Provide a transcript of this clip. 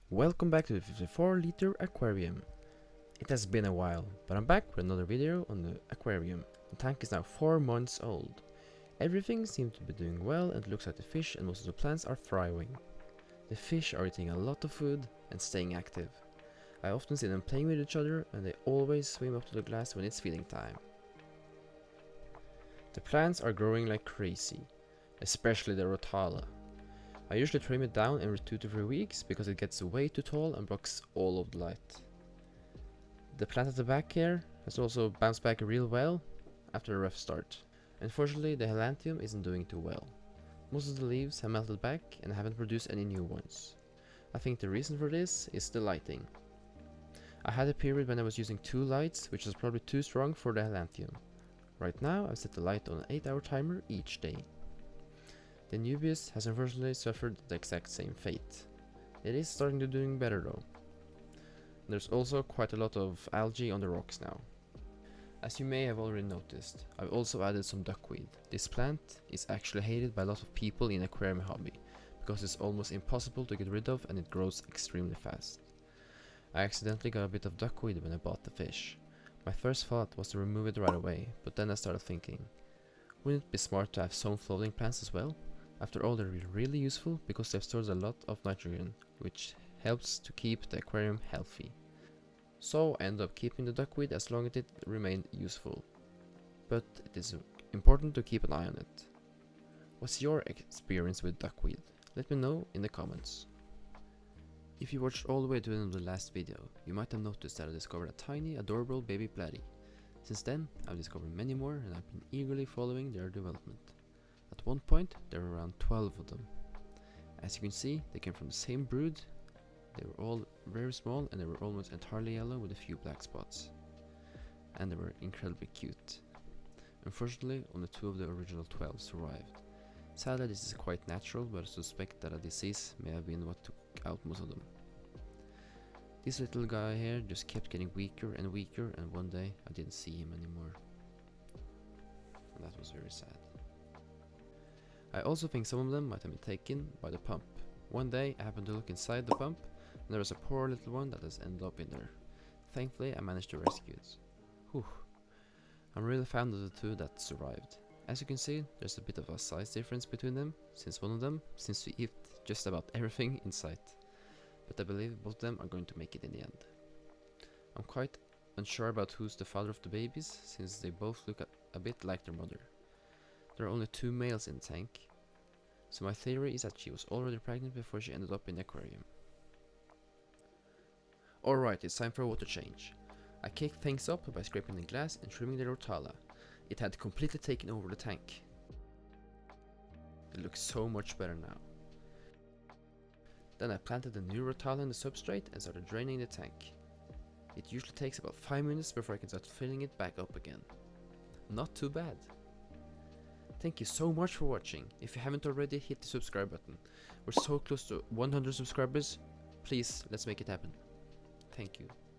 Welcome back to the 54-liter aquarium. It has been a while, but I'm back with another video on the aquarium. The tank is now 4 months old. Everything seems to be doing well and it looks like the fish and most of the plants are thriving. The fish are eating a lot of food and staying active. I often see them playing with each other and they always swim up to the glass when it's feeding time. The plants are growing like crazy, especially the rotala. I usually trim it down every 2 to 3 weeks because it gets way too tall and blocks all of the light. The plant at the back here has also bounced back real well after a rough start. Unfortunately, the Helantium isn't doing too well. Most of the leaves have melted back and haven't produced any new ones. I think the reason for this is the lighting. I had a period when I was using 2 lights, which was probably too strong for the Helantium. Right now I've set the light on an 8-hour timer each day. The Nubius has unfortunately suffered the exact same fate. It is starting to doing better though. There's also quite a lot of algae on the rocks now. As you may have already noticed, I've also added some duckweed. This plant is actually hated by a lot of people in the aquarium hobby, because it's almost impossible to get rid of and it grows extremely fast. I accidentally got a bit of duckweed when I bought the fish. My first thought was to remove it right away, but then I started thinking, wouldn't it be smart to have some floating plants as well? After all, they're really useful because they've stored a lot of nitrogen, which helps to keep the aquarium healthy. So I ended up keeping the duckweed as long as it remained useful. But it is important to keep an eye on it. What's your experience with duckweed? Let me know in the comments. If you watched all the way to the end of the last video, you might have noticed that I discovered a tiny, adorable baby platy. Since then, I've discovered many more and I've been eagerly following their development. At one point, there were around 12 of them. As you can see, they came from the same brood. They were all very small and they were almost entirely yellow with a few black spots. And they were incredibly cute. Unfortunately, only 2 of the original 12 survived. Sadly, this is quite natural, but I suspect that a disease may have been what took out most of them. This little guy here just kept getting weaker and weaker, and one day I didn't see him anymore. And that was very sad. I also think some of them might have been taken by the pump. One day I happened to look inside the pump and there was a poor little one that has ended up in there. Thankfully I managed to rescue it. Whew. I'm really fond of the 2 that survived. As you can see, there's a bit of a size difference between them, since one of them seems to eat just about everything in sight. But I believe both of them are going to make it in the end. I'm quite unsure about who's the father of the babies, since they both look a bit like their mother. There are only 2 males in the tank, so my theory is that she was already pregnant before she ended up in the aquarium. Alright, it's time for a water change. I kicked things up by scraping the glass and trimming the rotala. It had completely taken over the tank. It looks so much better now. Then I planted the new rotala in the substrate and started draining the tank. It usually takes about 5 minutes before I can start filling it back up again. Not too bad. Thank you so much for watching. If you haven't already, hit the subscribe button. We're so close to 100 subscribers. Please, let's make it happen. Thank you.